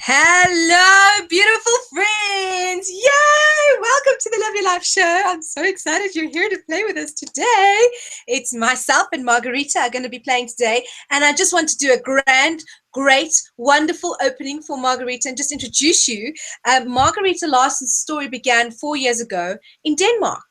Hello, beautiful friends! Yay! Welcome to the Love Your Life show. I'm so excited you're here to play with us today. It's myself and Margareta are going to be playing today, and I just want to do a great, wonderful opening for Margareta and just introduce you. Margareta Larsen's story began 4 years ago in Denmark.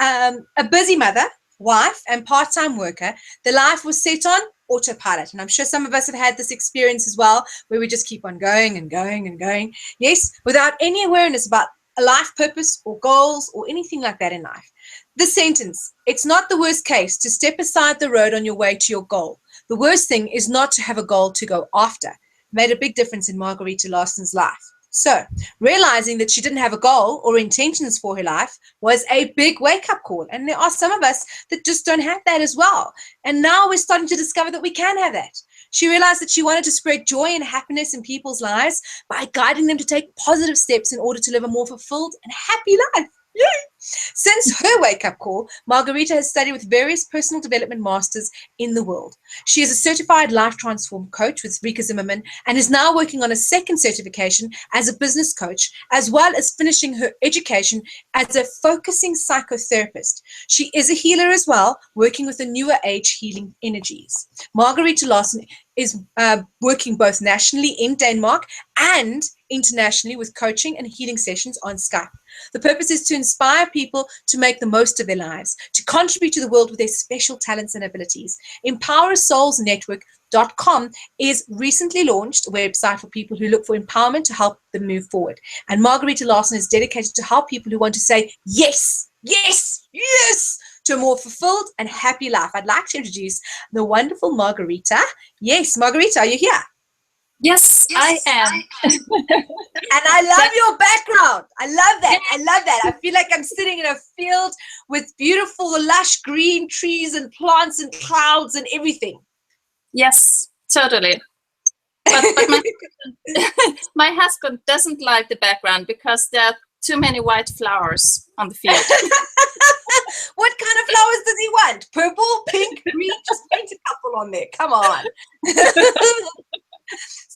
A busy mother, wife, and part-time worker, the life was set on autopilot. And I'm sure some of us have had this experience as well, where we just keep on going and going and going. Yes, without any awareness about a life purpose or goals or anything like that in life. The sentence, it's not the worst case to step aside the road on your way to your goal. The worst thing is not to have a goal to go after. Made a big difference in Margareta Larsen's life. So, realizing that she didn't have a goal or intentions for her life was a big wake-up call. And there are some of us that just don't have that as well. And now we're starting to discover that we can have that. She realized that she wanted to spread joy and happiness in people's lives by guiding them to take positive steps in order to live a more fulfilled and happy life. Yay! Since her wake-up call, Margareta has studied with various personal development masters in the world. She is a certified life transform coach with Rika Zimmerman and is now working on a second certification as a business coach, as well as finishing her education as a focusing psychotherapist. She is a healer as well, working with the newer age healing energies. Margareta Larsen is working both nationally in Denmark and internationally with coaching and healing sessions on Skype. The purpose is to inspire people to make the most of their lives, to contribute to the world with their special talents and abilities. EmpowerSoulsNetwork.com is recently launched a website for people who look for empowerment to help them move forward. And Margareta Larsen is dedicated to help people who want to say yes, yes, yes to a more fulfilled and happy life. I'd like to introduce the wonderful Margareta. Yes, Margareta, are you here? Yes, I am. And I love your background. I love that. I love that. I feel like I'm sitting in a field with beautiful, lush green trees and plants and clouds and everything. Yes, totally. But my husband doesn't like the background because there are too many white flowers on the field. What kind of flowers does he want? Purple, pink, green? Just paint a couple on there. Come on.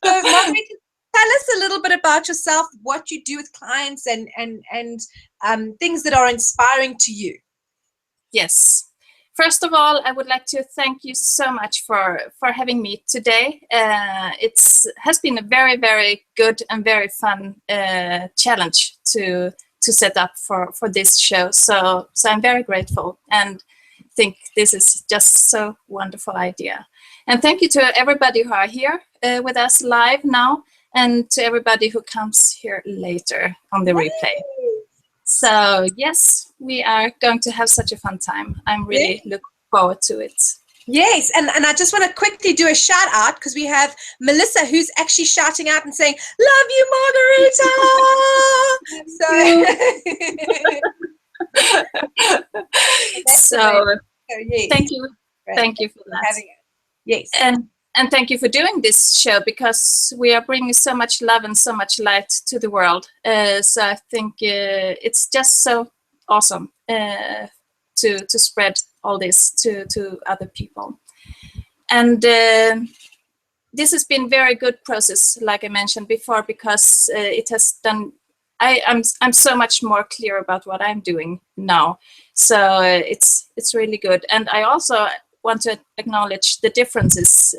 So, Margareta, tell us a little bit about yourself, what you do with clients, and things that are inspiring to you. Yes. First of all, I would like to thank you so much for having me today. It has been a very, very good and very fun challenge to set up for this show. So I'm very grateful and think this is just so wonderful idea. And thank you to everybody who are here with us live now, and to everybody who comes here later on the replay. So yes, we are going to have such a fun time. I'm really looking forward to it. Yes, and I just want to quickly do a shout out because we have Melissa who's actually shouting out and saying, "Love you, Margareta!" So yes. Thank you. Right. Thank you for that. Yes. And thank you for doing this show, because we are bringing so much love and so much light to the world. So I think it's just so awesome to spread all this to other people. And this has been very good process, like I mentioned before, because it has done. I'm so much more clear about what I'm doing now. So it's really good. And I also want to acknowledge the differences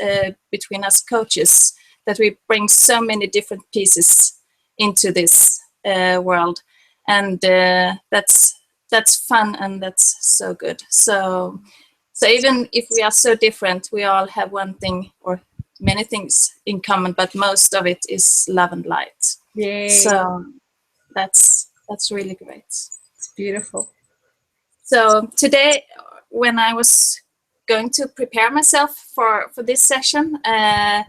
between us coaches, that we bring so many different pieces into this world, and that's fun and that's so good. So even if we are so different, we all have one thing or many things in common, but most of it is love and light. Yay. So that's really great. It's beautiful. So today, when I was going to prepare myself for this session, I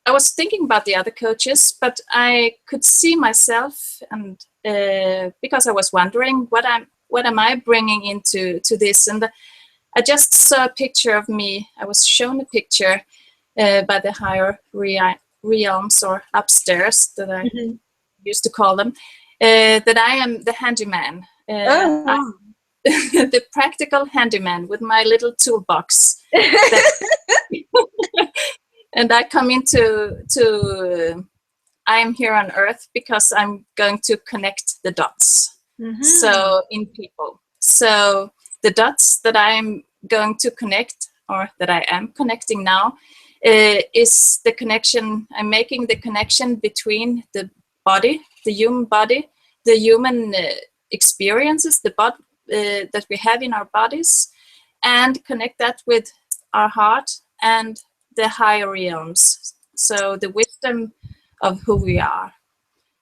was thinking about the other coaches, but I could see myself, and because I was wondering what am I bringing into this, and I just saw a picture of me. I was shown a picture by the higher realms, or upstairs, that I used to call them, that I am the handyman. The practical handyman with my little toolbox. And I come into I'm here on Earth because I'm going to connect the dots. So in people. So the dots that I'm going to connect, or that I am connecting now, is the connection. I'm making the connection between the body, the human body, the human experiences, the body that we have in our bodies, and connect that with our heart and the higher realms. So the wisdom of who we are.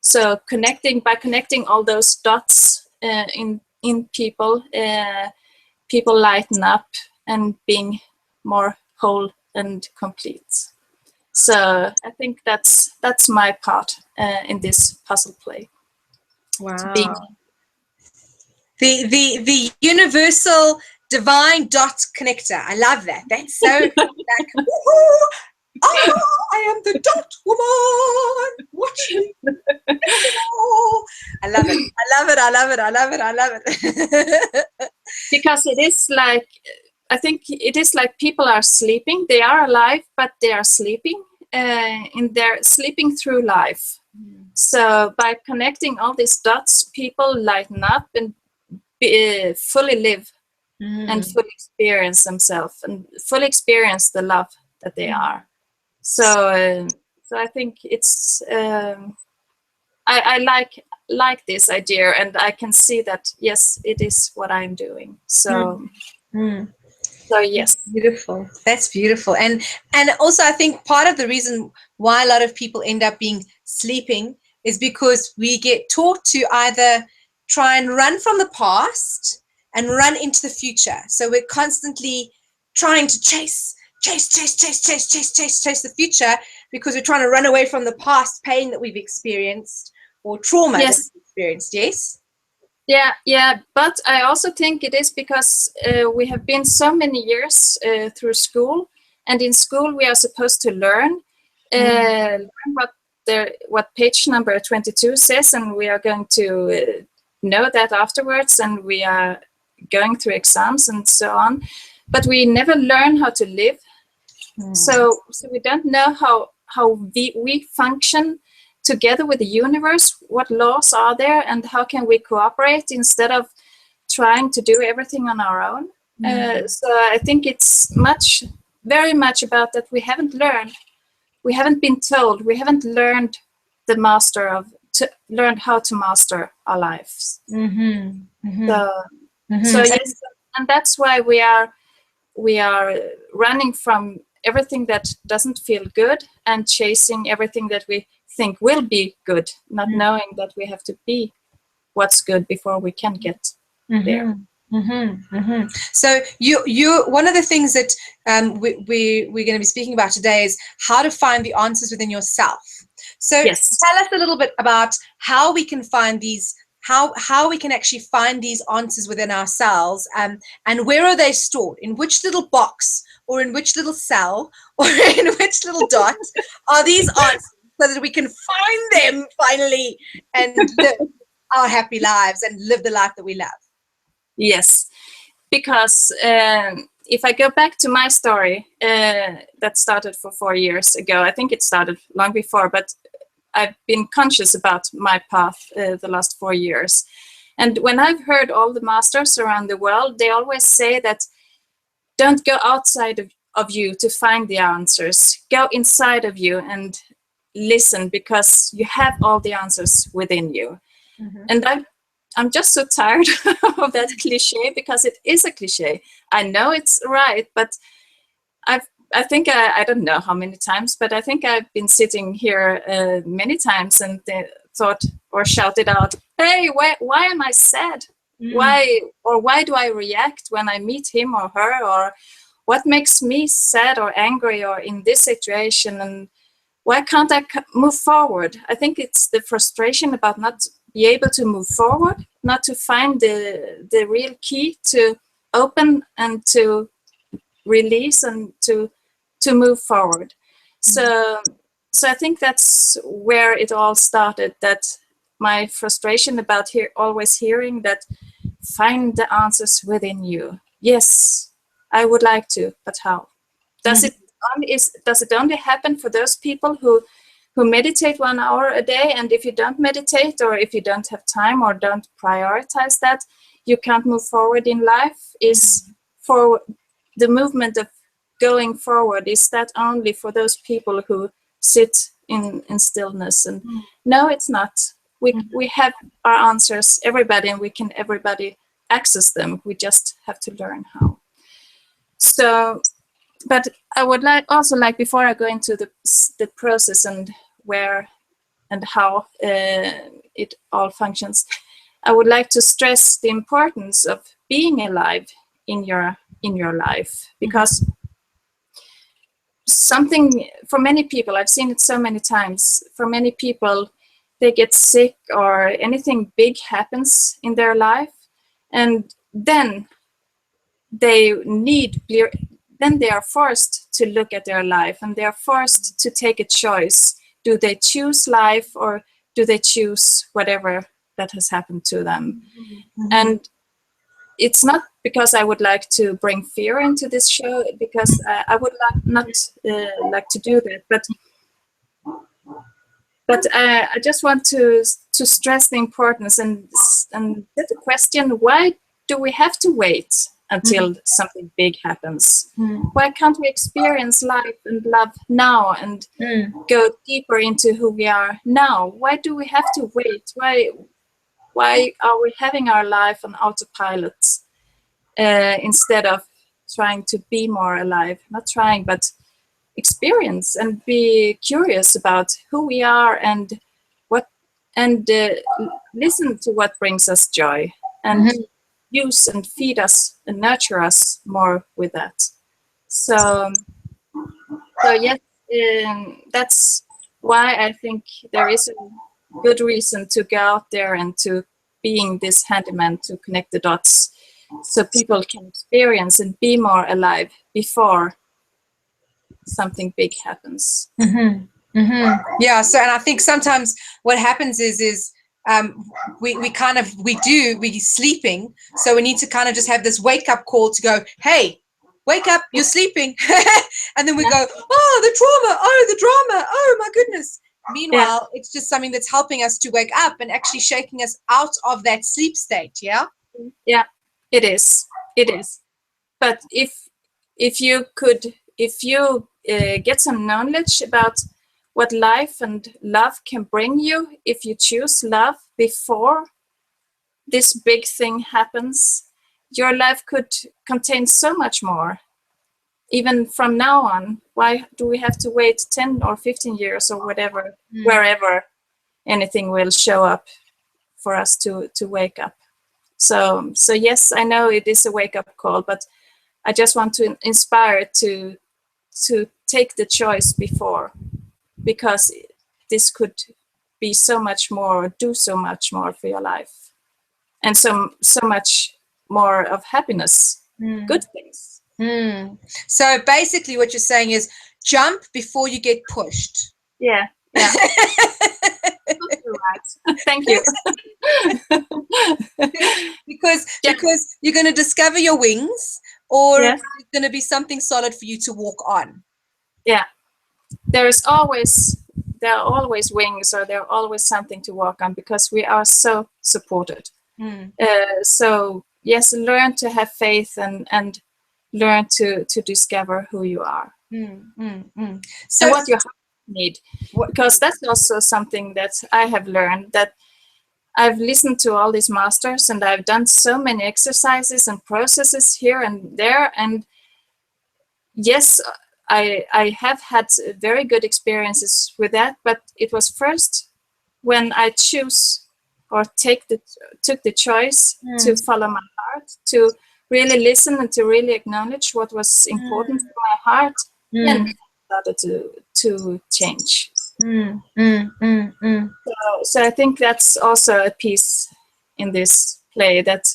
So by connecting all those dots in people, people lighten up and being more whole and complete. So I think that's my part in this puzzle play. Wow. The universal divine dot connector. I love that. That's so like, woohoo! Oh, I am the dot woman. Watch me. I love it. I love it. I love it. I love it. I love it. Because it is like, I think it is like people are sleeping. They are alive, but they are sleeping. And they're sleeping through life. So by connecting all these dots, people lighten up and fully live and fully experience themselves and fully experience the love that they are. So I think it's I like this idea, and I can see that yes, it is what I'm doing. So so yes, beautiful. That's beautiful, and also I think part of the reason why a lot of people end up being sleeping is because we get taught to either try and run from the past and run into the future. So we're constantly trying to chase the future because we're trying to run away from the past pain that we've experienced or trauma that we've experienced. Yes. Yeah. But I also think it is because we have been so many years through school, and in school we are supposed to learn what page number 22 says, and we are going to know that afterwards, and we are going through exams and so on. But we never learn how to live. So we don't know how we function together with the universe, what laws are there, and how can we cooperate instead of trying to do everything on our own. So I think it's very much about that we haven't learned. We haven't been told. We haven't learned learned how to master our lives. So yes, and that's why we are running from everything that doesn't feel good and chasing everything that we think will be good, not knowing that we have to be what's good before we can get there. So you one of the things that we're going to be speaking about today is how to find the answers within yourself. So tell us a little bit about how we can find these, how we can actually find these answers within ourselves, and where are they stored? In which little box, or in which little cell, or in which little dot are these answers, so that we can find them finally and live our happy lives and live the life that we love? Yes, because if I go back to my story that started for 4 years ago, I think it started long before, but I've been conscious about my path the last 4 years. And when I've heard all the masters around the world, they always say that don't go outside of you to find the answers. Go inside of you and listen, because you have all the answers within you. And I'm just so tired of that cliche, because it is a cliche. I know it's right, but I think I don't know how many times, but I think I've been sitting here many times and thought or shouted out, "Hey, why am I sad? Why do I react when I meet him or her? Or what makes me sad or angry or in this situation? And why can't I move forward?" I think it's the frustration about not be able to move forward, not to find the real key to open and to release and to move forward. So I think that's where it all started, that my frustration about always hearing that find the answers within you. Yes, I would like to, but how? Does it only happen for those people who who meditate 1 hour a day, and if you don't meditate, or if you don't have time or don't prioritize that, you can't move forward in life. Is for the movement of going forward, is that only for those people who sit in stillness? And no, it's not. We have our answers, everybody, and everybody access them. We just have to learn how. So, but I would also like, before I go into the process and where and how it all functions, I would like to stress the importance of being alive in your life, because something, for many people, I've seen it so many times, for many people, they get sick or anything big happens in their life, and then they are forced to look at their life, and they are forced to take a choice. Do they choose life, or do they choose whatever that has happened to them? And it's not because I would like to bring fear into this show, because I would not like to do that, but I just want to stress the importance and get the question: why do we have to wait until something big happens? Why can't we experience life and love now, and go deeper into who we are now? Why do we have to wait? Why are we having our life on autopilot instead of trying to be more alive? Not trying, but experience and be curious about who we are and what, and listen to what brings us joy, and use and feed us and nurture us more with that. So yes, that's why I think there is a good reason to go out there and to being this handyman, to connect the dots, so people can experience and be more alive before something big happens. Yeah. So, and I think sometimes what happens is we're sleeping, so we need to kind of just have this wake up call to go, hey, wake up, you're sleeping. And then we go, oh, the drama, oh my goodness. Meanwhile, it's just something that's helping us to wake up and actually shaking us out of that sleep state. Yeah. It is. But if you get some knowledge about what life and love can bring you, if you choose love before this big thing happens, your life could contain so much more. Even from now on, why do we have to wait 10 or 15 years or whatever, wherever anything will show up for us to wake up? So yes, I know it is a wake-up call, but I just want to inspire to take the choice before, because this could be so much more, do so much more for your life, and so much more of happiness, good things. So basically what you're saying is jump before you get pushed. Yeah. Right. Thank you. because you're going to discover your wings, or it's going to be something solid for you to walk on. Yeah. There are always wings, or there are always something to walk on, because we are so supported. So yes, learn to have faith and learn to discover who you are. So and what your heart need, because that's also something that I have learned, that I've listened to all these masters, and I've done so many exercises and processes here and there, and yes, I have had very good experiences with that, but it was first when I took the choice to follow my heart, to really listen and to really acknowledge what was important for my heart, then started to change. So I think that's also a piece in this play, that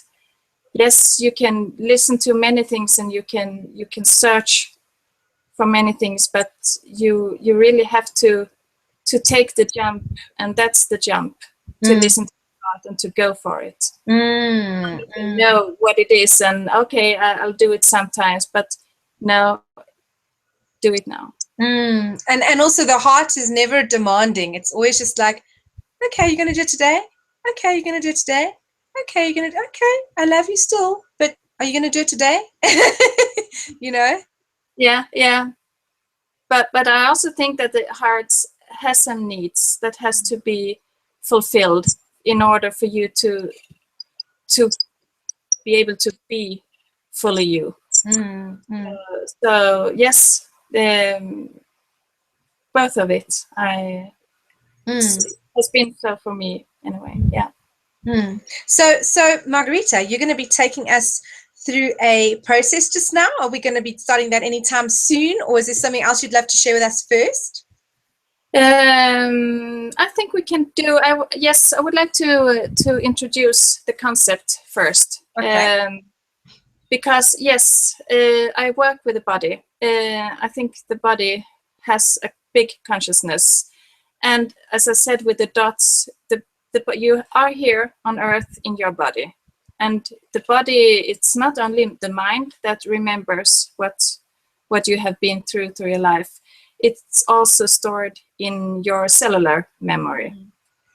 yes, you can listen to many things, and you can search for many things, but you really have to take the jump, and that's the jump, to listen to God and to go for it. Know what it is, and okay, I'll do it sometimes, but no, do it now. And also the heart is never demanding. It's always just like, okay, you're gonna do it today. Okay, you're gonna do it today. Okay, you're gonna. Okay, I love you still, but are you gonna do it today? You know. Yeah, yeah. But I also think that the heart has some needs that has to be fulfilled in order for you to be able to be fully you. So yes, both of it. Has been so for me anyway. Yeah. So Margareta, you're going to be taking us through a process just now. Are we going to be starting that anytime soon, or is there something else you'd love to share with us first? I think we can do. Yes, I would like to introduce the concept first. Okay. Because yes, I work with the body. I think the body has a big consciousness, and as I said with the dots, you are here on Earth in your body, and the body. It's not only the mind that remembers what you have been through your life. It's also stored in your cellular memory.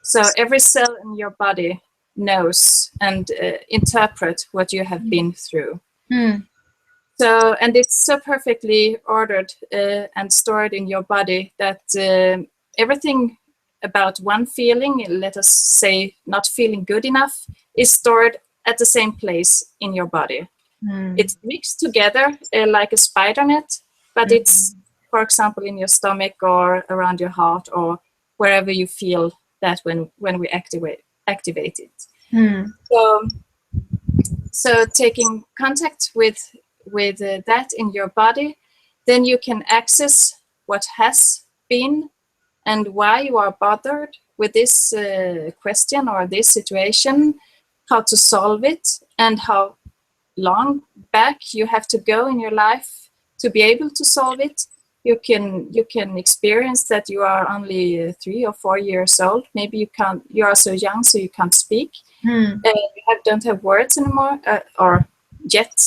So every cell in your body knows and interpret what you have been through. So, and it's so perfectly ordered and stored in your body that everything about one feeling, let us say not feeling good enough, is stored at the same place in your body. It's mixed together like a spider net, but it's, for example, in your stomach or around your heart or wherever you feel that when we activate it. So taking contact with that in your body, then you can access what has been and why you are bothered with this question or this situation, how to solve it, and how long back you have to go in your life to be able to solve it. You can experience that you are only 3 or 4 years old. Maybe you are so young so you can't speak. You don't have words anymore or yet.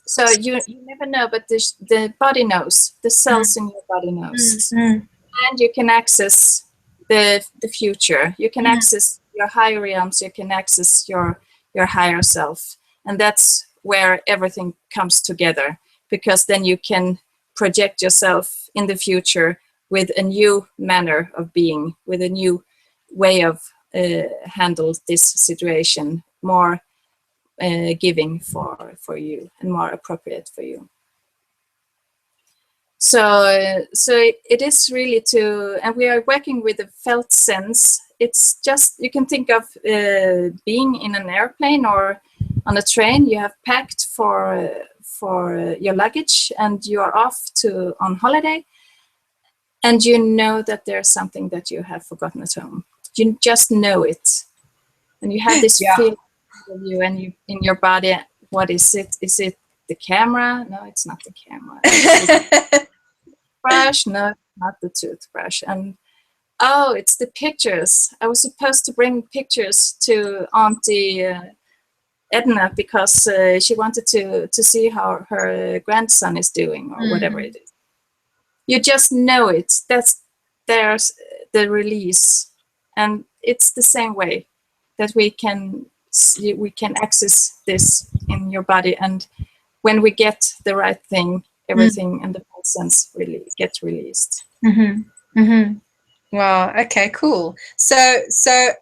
So you never know, but the body knows. The cells in your body knows, and you can access the future. You can access your higher realms. You can access your higher self, and that's where everything comes together. Because then you can project yourself in the future with a new manner of being, with a new way of handle this situation, more giving for you and more appropriate for you. So it is really and we are working with the felt sense. It's just, you can think of being in an airplane or on a train. You have packed for your luggage and you are off on holiday, and you know that there's something that you have forgotten at home. You just know it, and you have this feeling of you and you in your body. What is it? Is it the camera? No, it's not the camera. Is it the toothbrush? No, not the toothbrush. And oh, it's the pictures. I was supposed to bring pictures to Auntie Edna because she wanted to see how her grandson is doing or whatever it is. You just know it. There's the release, and it's the same way that we can access this in your body, and when we get the right thing, everything and the sense really gets released. Wow. Okay. Cool. So so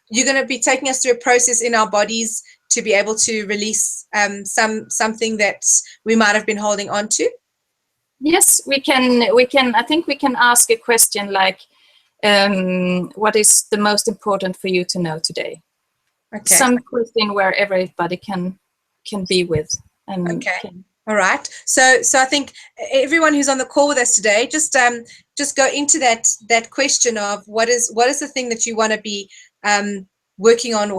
you're going to be taking us through a process in our bodies to be able to release something that we might have been holding on to. Yes, we can. I think we can ask a question like, what is the most important for you to know today? Okay. Some question where everybody can be with. All right. So I think everyone who's on the call with us today, just go into that question of what is the thing that you want to be working on,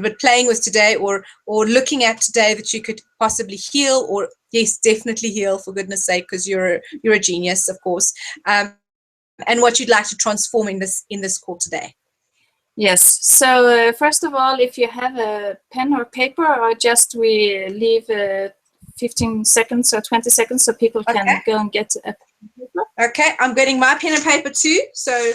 but playing with today, or looking at today that you could possibly heal, or yes, definitely heal, for goodness sake, because you're a genius, of course. And what you'd like to transform in this call today. Yes. So first of all, if you have a pen or paper, or just we leave 15 seconds or 20 seconds so people can go and get a paper. Okay, I'm getting my pen and paper too. So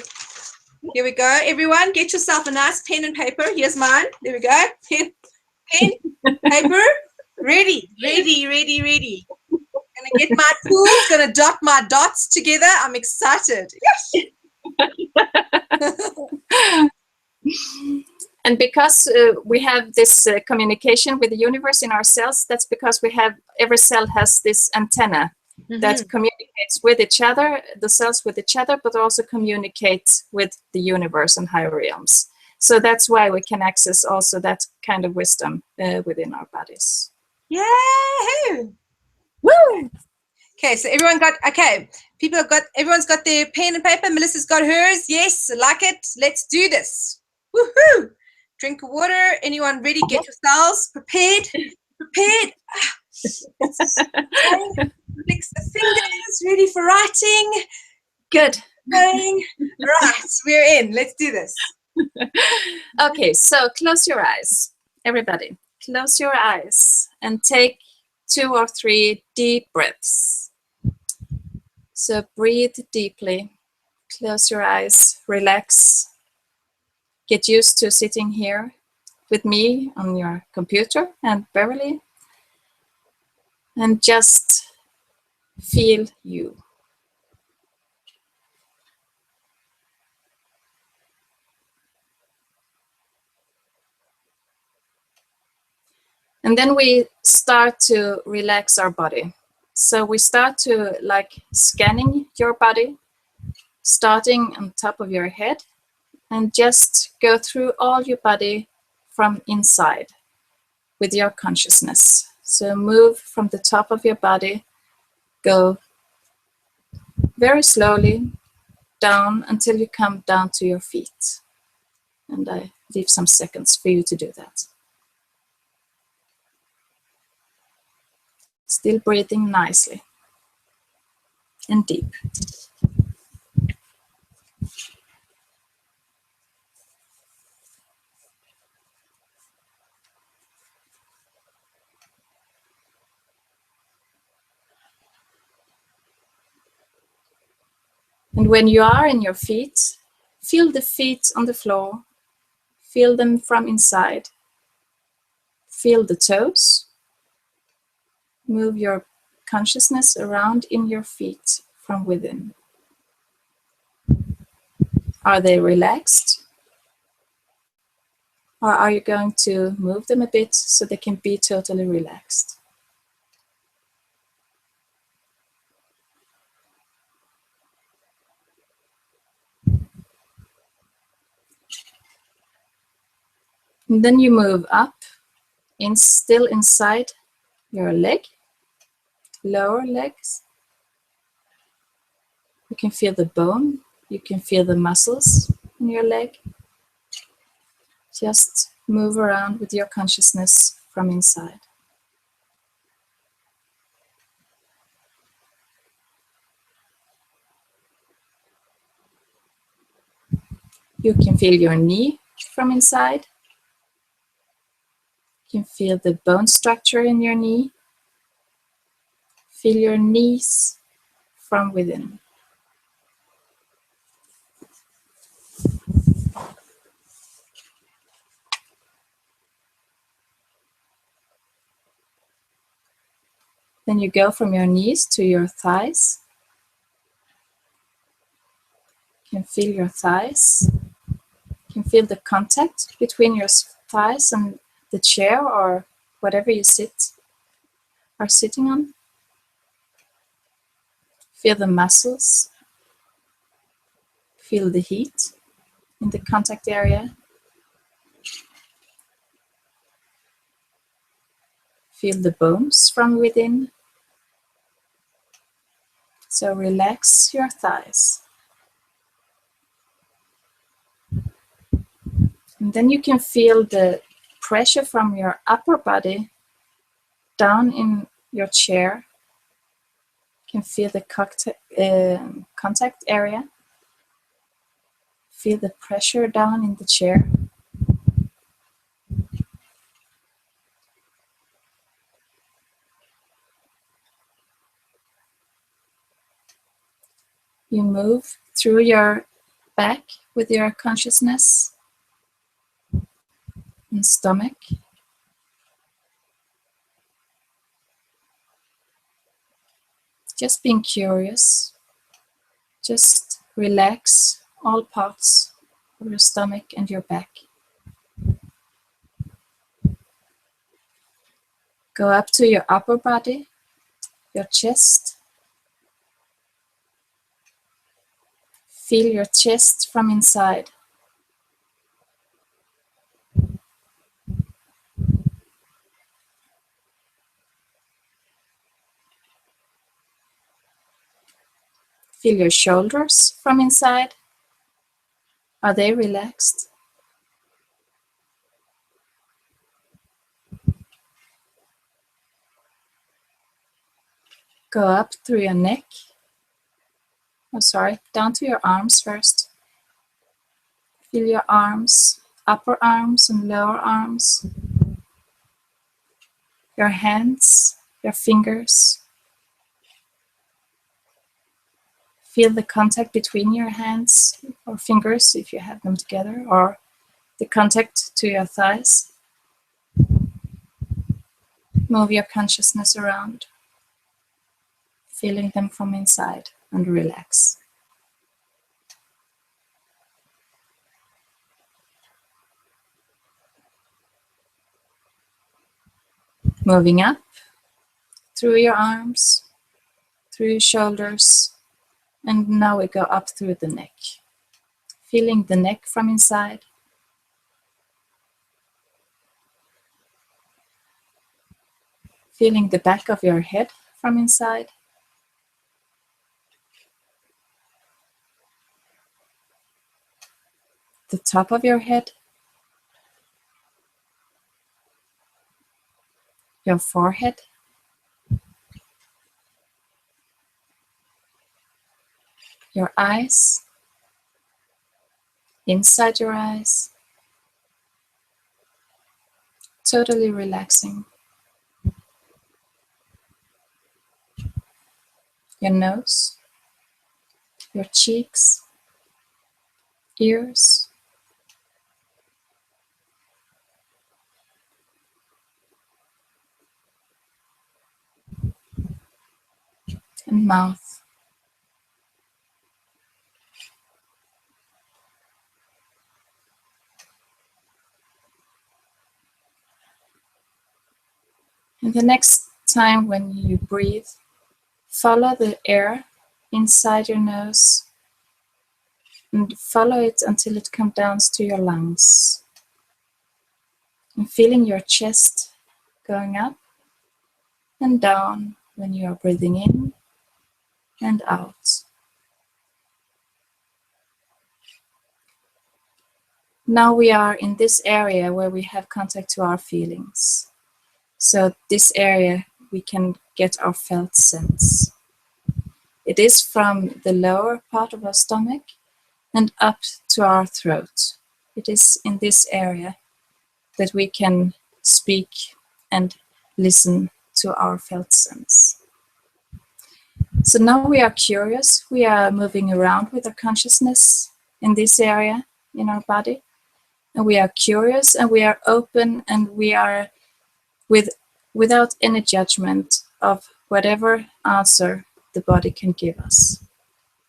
here we go. Everyone, get yourself a nice pen and paper. Here's mine. There we go. Pen, paper. Ready. Gonna get my tools, gonna dot my dots together. I'm excited. Yes. And because we have this communication with the universe in our cells, that's because every cell has this antenna that communicates with each other, the cells with each other, but also communicate with the universe and higher realms. So that's why we can access also that kind of wisdom within our bodies. Yay! Woo! Okay, so everyone's got their pen and paper. Melissa's got hers. Yes, I like it. Let's do this. Woohoo! Drink of water. Anyone ready? Get yourselves prepared. Flex the fingers, ready for writing. Good. Right, we're in. Let's do this. Okay, so close your eyes. Everybody, close your eyes and take 2 or 3 deep breaths. So breathe deeply. Close your eyes, relax. Get used to sitting here with me on your computer and Beverley. And just feel you. And then we start to relax our body. So we start to scanning your body, starting on top of your head, and just go through all your body from inside with your consciousness. So move from the top of your body, go very slowly down until you come down to your feet. And I leave some seconds for you to do that. Still breathing nicely and deep. And when you are in your feet, feel the feet on the floor. Feel them from inside. Feel the toes. Move your consciousness around in your feet from within. Are they relaxed? Or are you going to move them a bit so they can be totally relaxed? And then you move up, still inside your leg, lower legs. You can feel the bone, you can feel the muscles in your leg. Just move around with your consciousness from inside. You can feel your knee from inside. You can feel the bone structure in your knee. Feel your knees from within. Then you go from your knees to your thighs. You can feel your thighs. You can feel the contact between your thighs and the chair or whatever you are sitting on. Feel the muscles. Feel the heat in the contact area. Feel the bones from within. So relax your thighs. And then you can feel the pressure from your upper body down in your chair. You can feel the contact area. Feel the pressure down in the chair. You move through your back with your consciousness and stomach. Just being curious. Just relax all parts of your stomach and your back. Go up to your upper body, your chest. Feel your chest from inside. Feel your shoulders from inside. Are they relaxed? Go up through your neck. Down to your arms first. Feel your arms, upper arms and lower arms. Your hands, your fingers. Feel the contact between your hands or fingers if you have them together, or the contact to your thighs. Move your consciousness around, feeling them from inside, and relax. Moving up through your arms, through your shoulders, and now we go up through the neck. Feeling the neck from inside. Feeling the back of your head from inside. The top of your head. Your forehead. Your eyes. Inside your eyes. Totally relaxing. Your nose. Your cheeks. Ears. And mouth. And the next time when you breathe, follow the air inside your nose and follow it until it comes down to your lungs. And feeling your chest going up and down when you are breathing in and out. Now we are in this area where we have contact to our feelings. So this area we can get our felt sense. It is from the lower part of our stomach and up to our throat. It is in this area that we can speak and listen to our felt sense. So now we are curious. We are moving around with our consciousness in this area in our body. And we are curious and we are open and we are without any judgment of whatever answer the body can give us.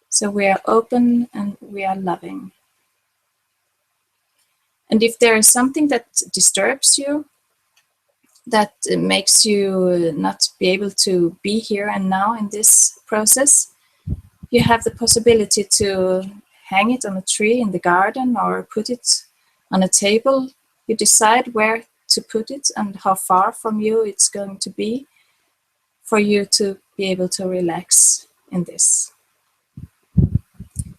So we are open and we are loving. And if there is something that disturbs you, that makes you not be able to be here and now in this process, you have the possibility to hang it on a tree in the garden or put it on a table. You decide where to put it and how far from you it's going to be for you to be able to relax in this.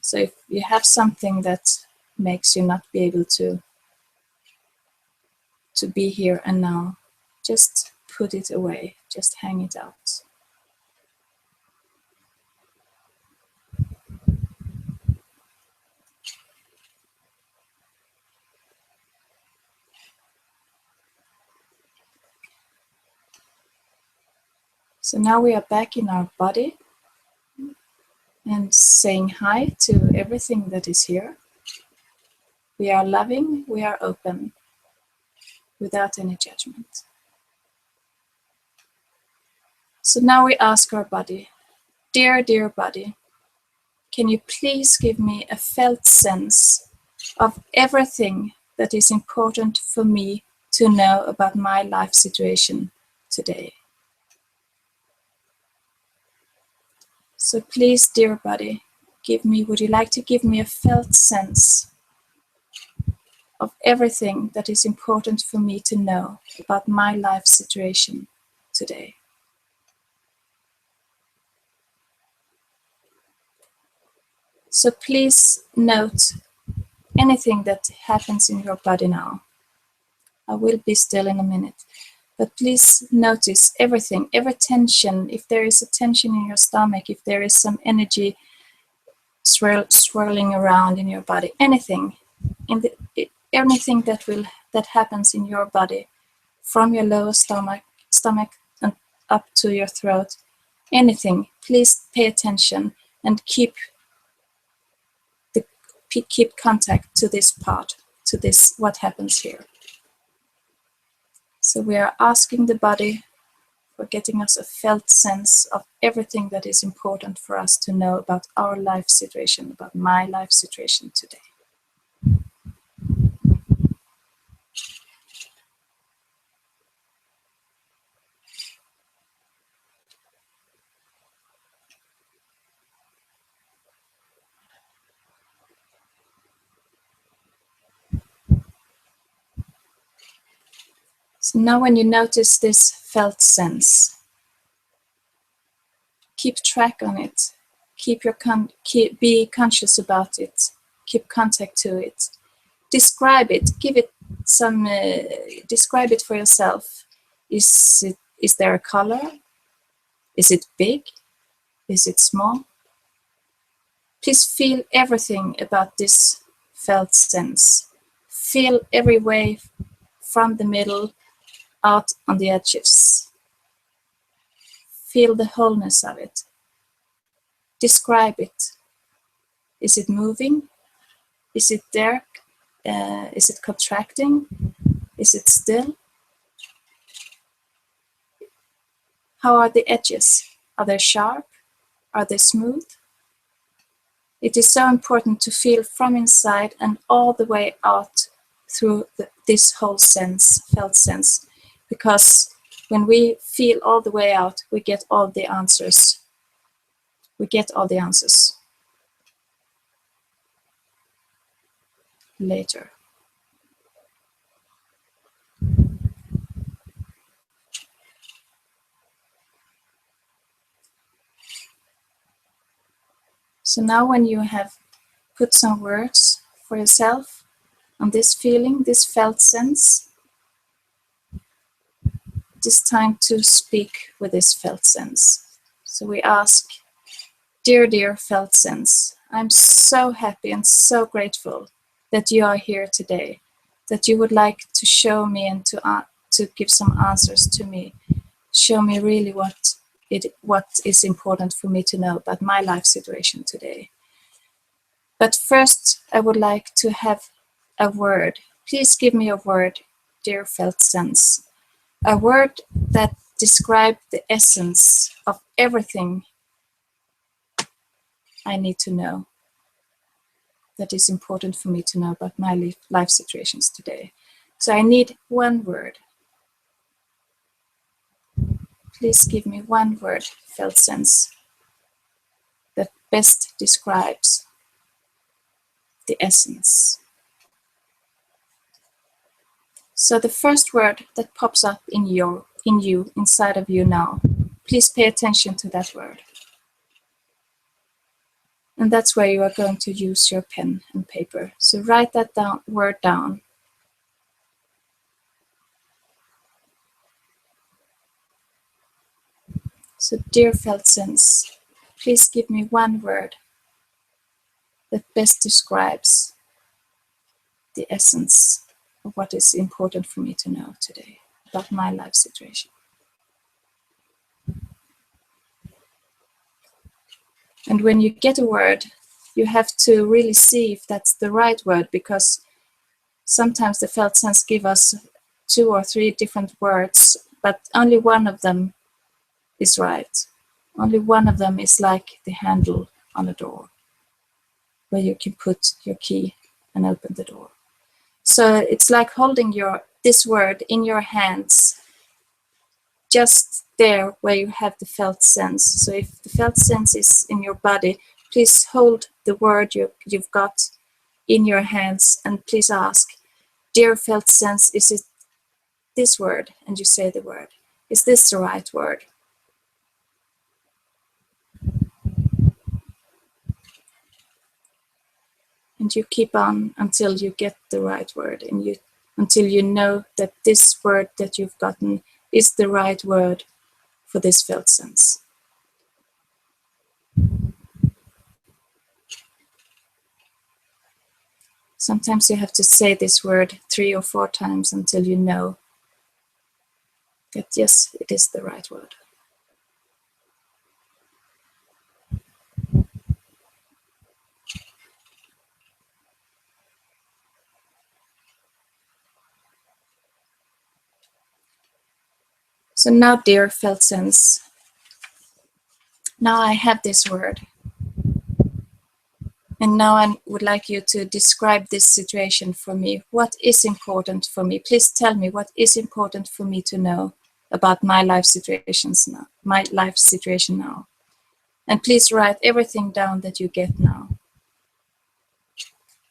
So if you have something that makes you not be able to be here and now, just put it away, just hang it out. So now we are back in our body and saying hi to everything that is here. We are loving, we are open, without any judgment. So now we ask our body, dear, dear body, can you please give me a felt sense of everything that is important for me to know about my life situation today? So please, dear body, would you like to give me a felt sense of everything that is important for me to know about my life situation today? So please note anything that happens in your body now. I will be still in a minute. But please notice everything, every tension, if there is a tension in your stomach, if there is some energy swirling around in your body, anything that happens in your body, from your lower stomach and up to your throat, anything, please pay attention and keep contact to this part, to this, what happens here. So we are asking the body for getting us a felt sense of everything that is important for us to know about our life situation, about my life situation today. So now when you notice this felt sense, keep track on it, be conscious about it, keep contact to it, describe it, give it some, describe it for yourself. Is there a color? Is it big? Is it small? Please feel everything about this felt sense. Feel every wave from the middle out on the edges. Feel the wholeness of it. Describe it. Is it moving? Is it there? Is it contracting? Is it still? How are the edges? Are they sharp? Are they smooth? It is so important to feel from inside and all the way out through this whole sense, felt sense, because when we feel all the way out, we get all the answers. We get all the answers later. So now when you have put some words for yourself on this feeling, this felt sense, it is time to speak with this felt sense. So we ask, dear, dear felt sense, I'm so happy and so grateful that you are here today, that you would like to show me and to give some answers to me. Show me really what is important for me to know about my life situation today. But first, I would like to have a word. Please give me a word, dear felt sense. A word that describes the essence of everything I need to know, that is important for me to know about my life situations today. So I need one word. Please give me one word, felt sense, that best describes the essence. So the first word that pops up in you, inside of you now, please pay attention to that word. And that's where you are going to use your pen and paper. So write that word down. So dear felt sense, please give me one word that best describes the essence of what is important for me to know today about my life situation. And when you get a word, you have to really see if that's the right word, because sometimes the felt sense give us 2 or 3 different words, but only one of them is right. Only one of them is like the handle on a door, where you can put your key and open the door. So it's like holding this word in your hands, just there where you have the felt sense. So if the felt sense is in your body, please hold the word you've got in your hands, and please ask, dear felt sense, is it this word? And you say the word. Is this the right word? And you keep on until you get the right word, and until you know that this word that you've gotten is the right word for this felt sense. Sometimes you have to say this word 3 or 4 times until you know that yes, it is the right word. So now, dear felt sense, now I have this word. And now I would like you to describe this situation for me. What is important for me? Please tell me what is important for me to know about my life situations now, my life situation now. And please write everything down that you get now,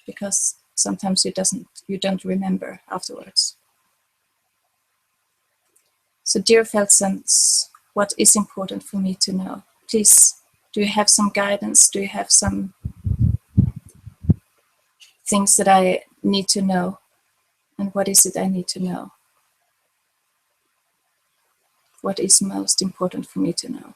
because sometimes you don't remember afterwards. So dear felt sense, what is important for me to know? Please, do you have some guidance? Do you have some things that I need to know? And what is it I need to know? What is most important for me to know?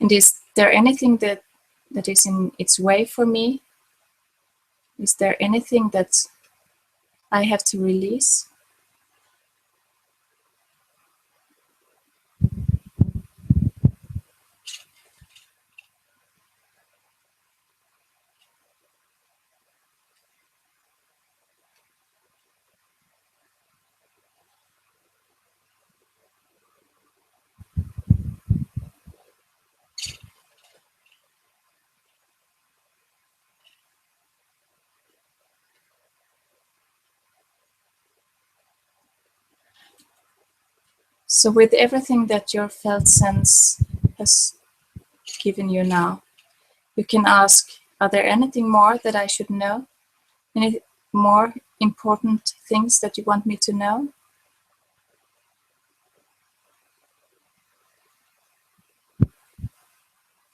And is there anything that is in its way for me? Is there anything that I have to release? So with everything that your felt sense has given you now, you can ask, are there anything more that I should know? Any more important things that you want me to know?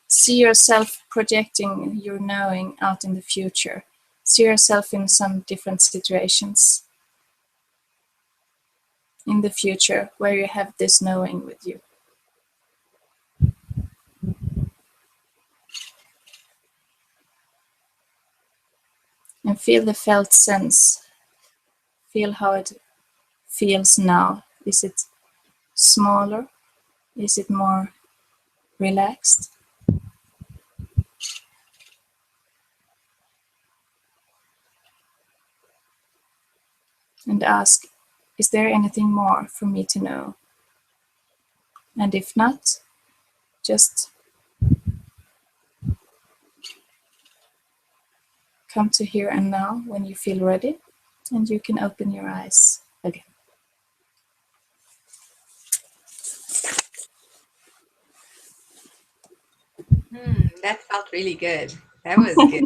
See yourself projecting your knowing out in the future. See yourself in some different situations in the future where you have this knowing with you. And feel the felt sense. Feel how it feels now. Is it smaller? Is it more relaxed? And ask, is there anything more for me to know? And if not, just come to here and now when you feel ready, and you can open your eyes again. That felt really good. That was good.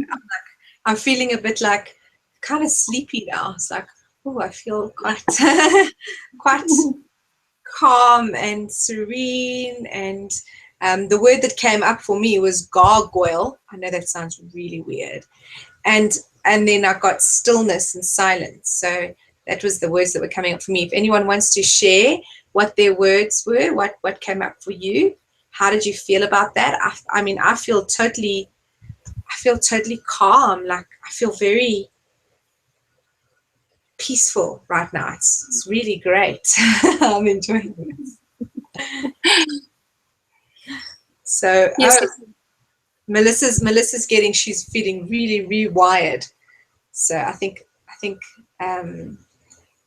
I'm feeling a bit like kind of sleepy now. It's like, oh, I feel quite quite calm and serene. And the word that came up for me was gargoyle. I know that sounds really weird. And then I got stillness and silence. So that was the words that were coming up for me. If anyone wants to share what their words were, what came up for you, how did you feel about that? I mean, I feel totally calm. Like, I feel very peaceful right now. It's really great. I'm enjoying it. So, Yes. Melissa's she's feeling really rewired. So I think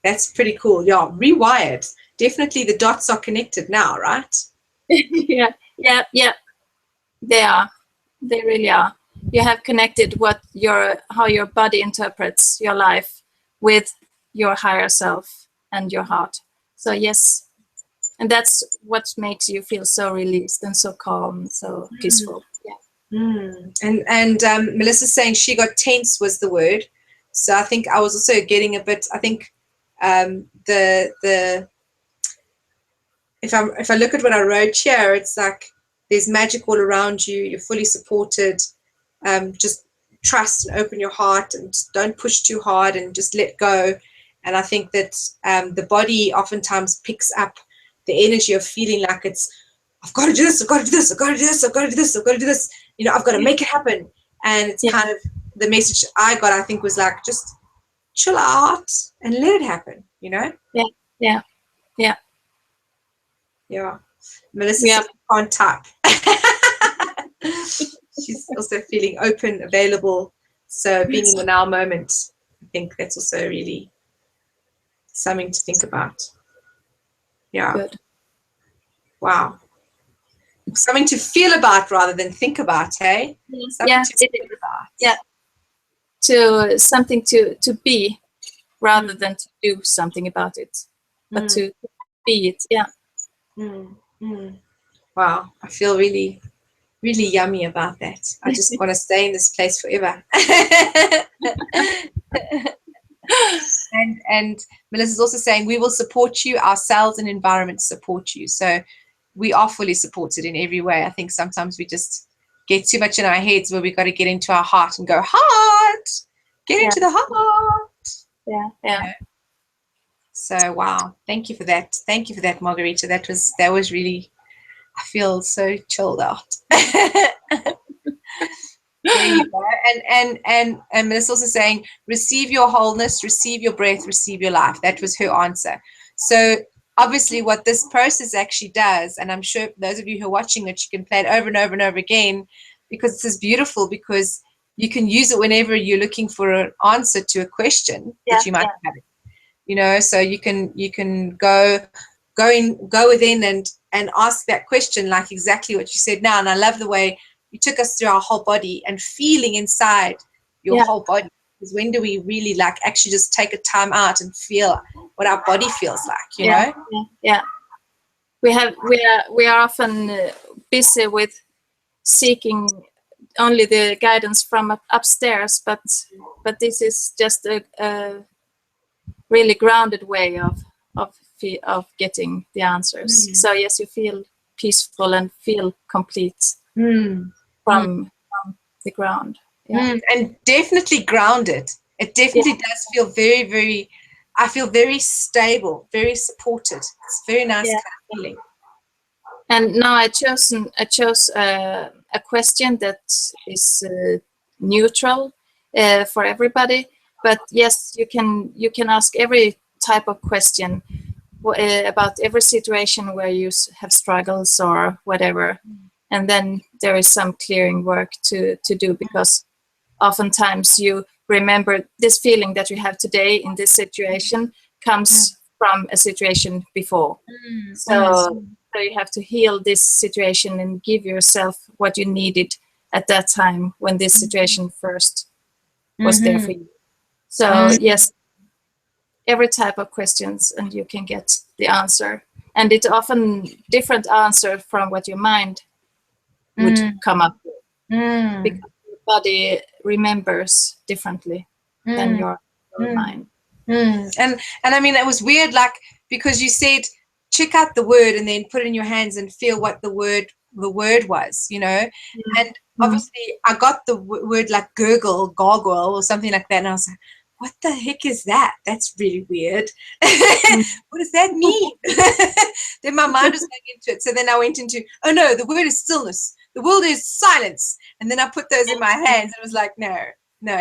that's pretty cool. Yeah, rewired. Definitely the dots are connected now, right? Yeah. They are. They really are. You have connected how your body interprets your life with your higher self and your heart. So yes, and that's what makes you feel so released and so calm, so peaceful. And Melissa's saying she got tense was the word. So I think I was also getting a bit. I think the if I look at what I wrote here, it's like there's magic all around you. You're fully supported. Just trust and open your heart, and don't push too hard, and just let go. And I think that the body oftentimes picks up the energy of feeling like I've got to do this, I've got to do this, I've got to do this, I've got to do this, I've got to do this. I've got to make it happen. And it's kind of the message I got, I think, was like, just chill out and let it happen, Yeah. Melissa can't type. She's also feeling open, available. So being in the now moment, I think that's also really something to think about. Yeah. Good. Wow. Something to feel about rather than think about, hey? Something to feel about. Yeah. Something to be rather than to do something about it, but to be it. Yeah. Wow. I feel really, really yummy about that. I just want to stay in this place forever. And Melissa's also saying, we will support you, our cells and environment support you. So we are fully supported in every way. I think sometimes we just get too much in our heads where we've got to get into our heart and go, heart, get into the heart. Yeah. So wow, thank you for that. Thank you for that, Margareta. That was really, I feel so chilled out. There you go. And Melissa's also saying, receive your wholeness, receive your breath, receive your life. That was her answer. So obviously what this process actually does, and I'm sure those of you who are watching it, you can play it over and over and over again, because this is beautiful, because you can use it whenever you're looking for an answer to a question that you might have. So you can go within and ask that question, like exactly what you said now. And I love the way you took us through our whole body and feeling inside your whole body. Because when do we really actually just take a time out and feel what our body feels like, you know? Yeah. We are often busy with seeking only the guidance from upstairs, but this is just a really grounded way of getting the answers. So yes, you feel peaceful and feel complete from the ground. And definitely grounded. It definitely does feel very, very, I feel very stable, very supported. It's a very nice kind of feeling. And now I chose a question that is neutral for everybody. But yes, you can ask every type of question about every situation where you have struggles or whatever. And then there is some clearing work to do, because oftentimes you remember this feeling that you have today in this situation comes from a situation before. So you have to heal this situation and give yourself what you needed at that time when this situation first was there for you. So yes, every type of questions, and you can get the answer. And it's often different answer from what your mind would come up with, because your body remembers differently than your mind. And I mean, it was weird, because you said check out the word and then put it in your hands and feel what the word was, and obviously I got the word like gargle or something like that, and I was like, what the heck is that? That's really weird. Mm. What does that mean? Then my mind was going into it. So then I went into, oh no, the word is stillness. The world is silence. And then I put those in my hands and it was like, no,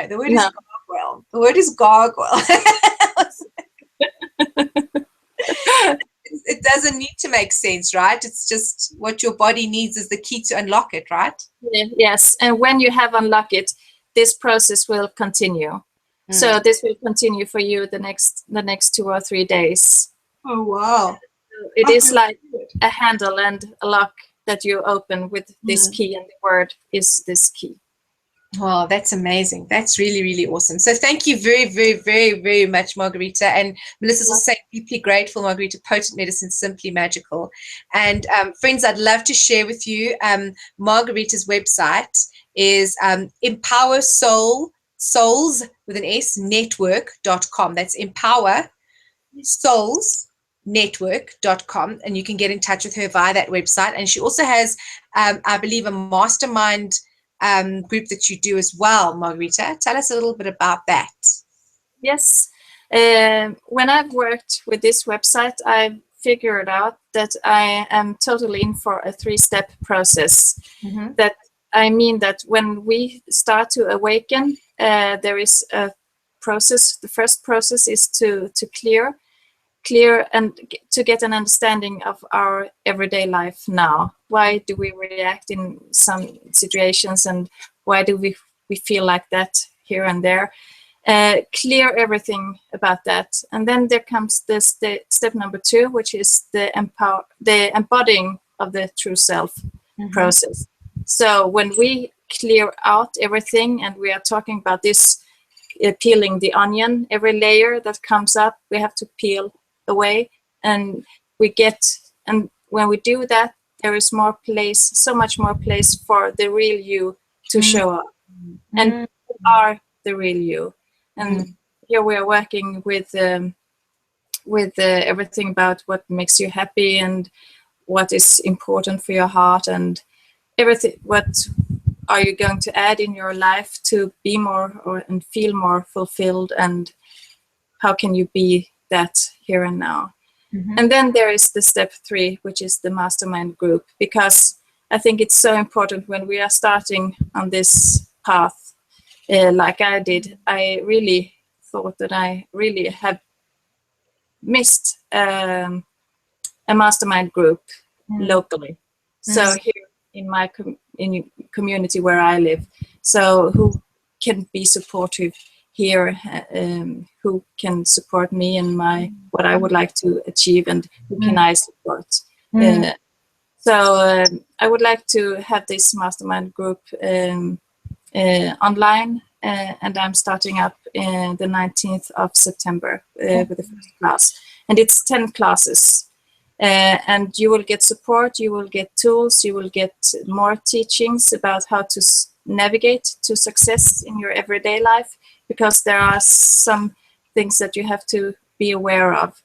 the word is No. gargoyle. The word is gargoyle. It doesn't need to make sense, right? It's just what your body needs is the key to unlock it, right? Yes, and when you have unlocked it, this process will continue. So this will continue for you the next 2 or 3 days. Oh, wow. It Okay. is like a handle and a lock that you open with this key, and the word is this key. Wow, that's amazing. That's really, really awesome. So thank you very, very, very, very much, Margareta. And Melissa's also saying deeply grateful, Margareta, potent medicine, simply magical. And friends, I'd love to share with you Margareta's website is Empower Souls with an S network.com. That's Empower Souls network.com, and you can get in touch with her via that website. And she also has I believe a mastermind group that you do as well, Margareta. Tell us a little bit about that. Yes, when I've worked with this website, I've figured out that I am totally in for a 3-step process. That I mean that when we start to awaken, there is a process. The first process is to clear and to get an understanding of our everyday life now. Why do we react in some situations, and why do we feel like that here and there? Clear everything about that, and then there comes this step number 2, which is the embodying of the true self process. So when we clear out everything, and we are talking about this peeling the onion, every layer that comes up, we have to peel away, and when we do that, there is more place, so much more place for the real you to show up, and you are the real you. And here we are working with everything about what makes you happy and what is important for your heart, and everything. What are you going to add in your life to be more and feel more fulfilled, and how can you be that here and now? And then there is the step 3, which is the mastermind group, because I think it's so important when we are starting on this path, like I did. I really thought that I really have missed a mastermind group locally. So here in my community where I live, so who can be supportive here, who can support me and what I would like to achieve, and who can I support. So I would like to have this mastermind group online, and I'm starting up the 19th of September with the first class, and it's 10 classes. And you will get support, you will get tools, you will get more teachings about how to navigate to success in your everyday life, because there are some things that you have to be aware of.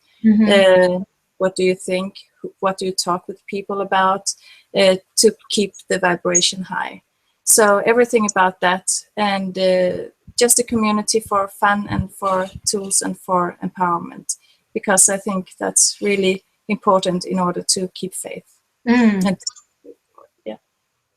What do you think? What do you talk with people about to keep the vibration high? So everything about that, and just a community for fun and for tools and for empowerment, because I think that's really important in order to keep faith. And, yeah,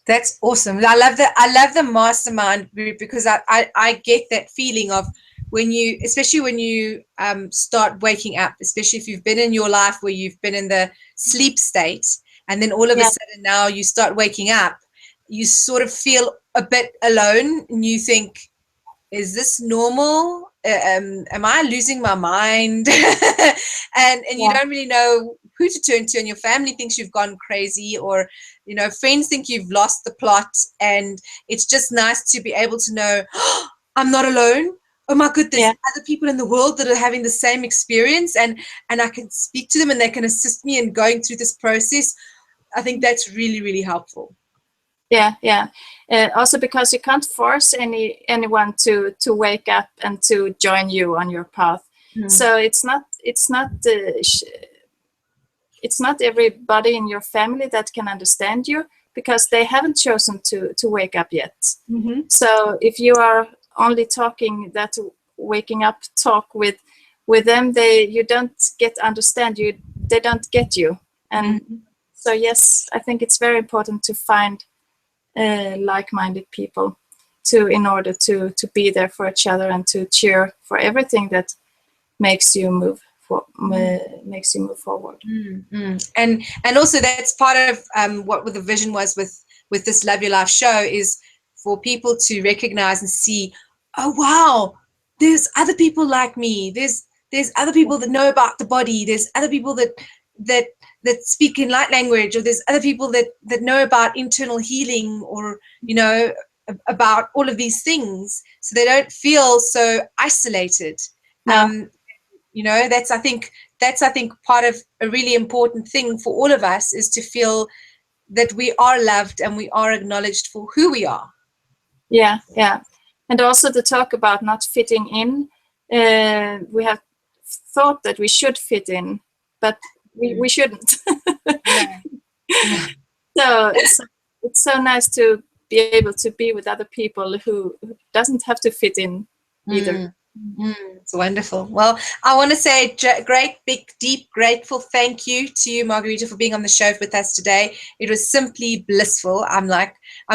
that's awesome. I love the mastermind group, because I get that feeling of when you, especially when you start waking up, especially if you've been in your life where you've been in the sleep state, and then all of a sudden now you start waking up, you sort of feel a bit alone, and you think, is this normal? Am I losing my mind? and you don't really know who to turn to, and your family thinks you've gone crazy, or friends think you've lost the plot. And it's just nice to be able to know, oh, I'm not alone. Oh my goodness, other people in the world that are having the same experience, and I can speak to them, and they can assist me in going through this process. I think that's really, really helpful. Yeah. Also because you can't force anyone to wake up and to join you on your path. So it's not everybody in your family that can understand you, because they haven't chosen to wake up yet. So if you are only talking that waking up talk with them, you don't they don't get you. And so yes, I think it's very important to find like-minded people in order to be there for each other and to cheer for everything that makes you move forward. And also that's part of what the vision was with this Love Your Life show, is for people to recognize and see, oh wow, there's other people like me, there's other people that know about the body, there's other people that speak in light language, or there's other people that know about internal healing, or about all of these things, so they don't feel so isolated. No. That's I think part of a really important thing for all of us, is to feel that we are loved and we are acknowledged for who we are. Yeah. And also to talk about not fitting in. We have thought that we should fit in, but we shouldn't. So it's so nice to be able to be with other people who doesn't have to fit in either. It's wonderful. Well, I want to say great, big, deep, grateful thank you to you, Margareta, for being on the show with us today. It was simply blissful. I'm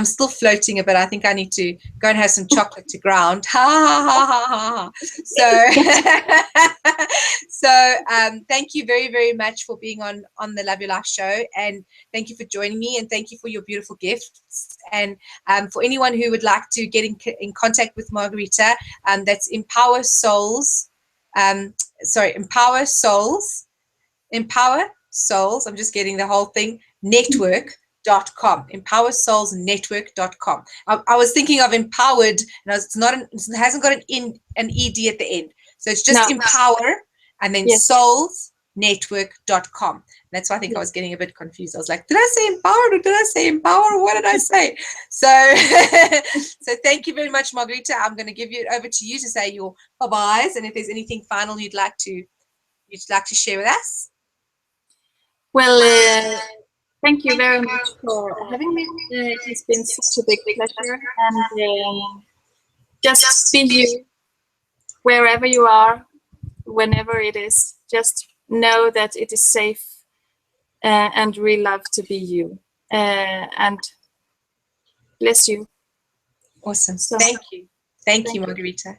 still floating a bit. I think I need to go and have some chocolate to ground. Ha ha ha ha ha. So thank you very, very much for being on the Love Your Life show, and thank you for joining me, and thank you for your beautiful gifts. And for anyone who would like to get in contact with Margareta, that's Empower Souls. Empower Souls. I'm just getting the whole thing. Network.com. EmpowerSoulsNetwork.com. I was thinking of empowered, and it hasn't got an ed at the end, so it's just empower and then soulsnetwork.com. That's why I think I was getting a bit confused. I was like, did I say empowered or did I say empower? What did I say? So so thank you very much, Margareta. I'm going to give it over to you to say your bye-byes, and if there's anything final you'd like to share with us. Well, thank you very much for having me. It's been such a big pleasure, and just be you wherever you are, whenever it is. Just know that it is safe and we love to be you. And bless you. Awesome. So, thank you, Margareta.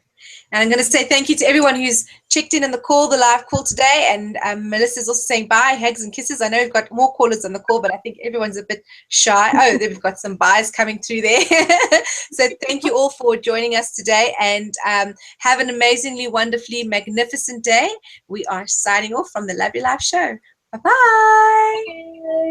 And I'm going to say thank you to everyone who's checked in on the live call today. And Melissa's also saying bye, hugs and kisses. I know we've got more callers on the call, but I think everyone's a bit shy. Oh, we've got some byes coming through there. So thank you all for joining us today, and have an amazingly, wonderfully, magnificent day. We are signing off from the Love Your Life show. Bye-bye.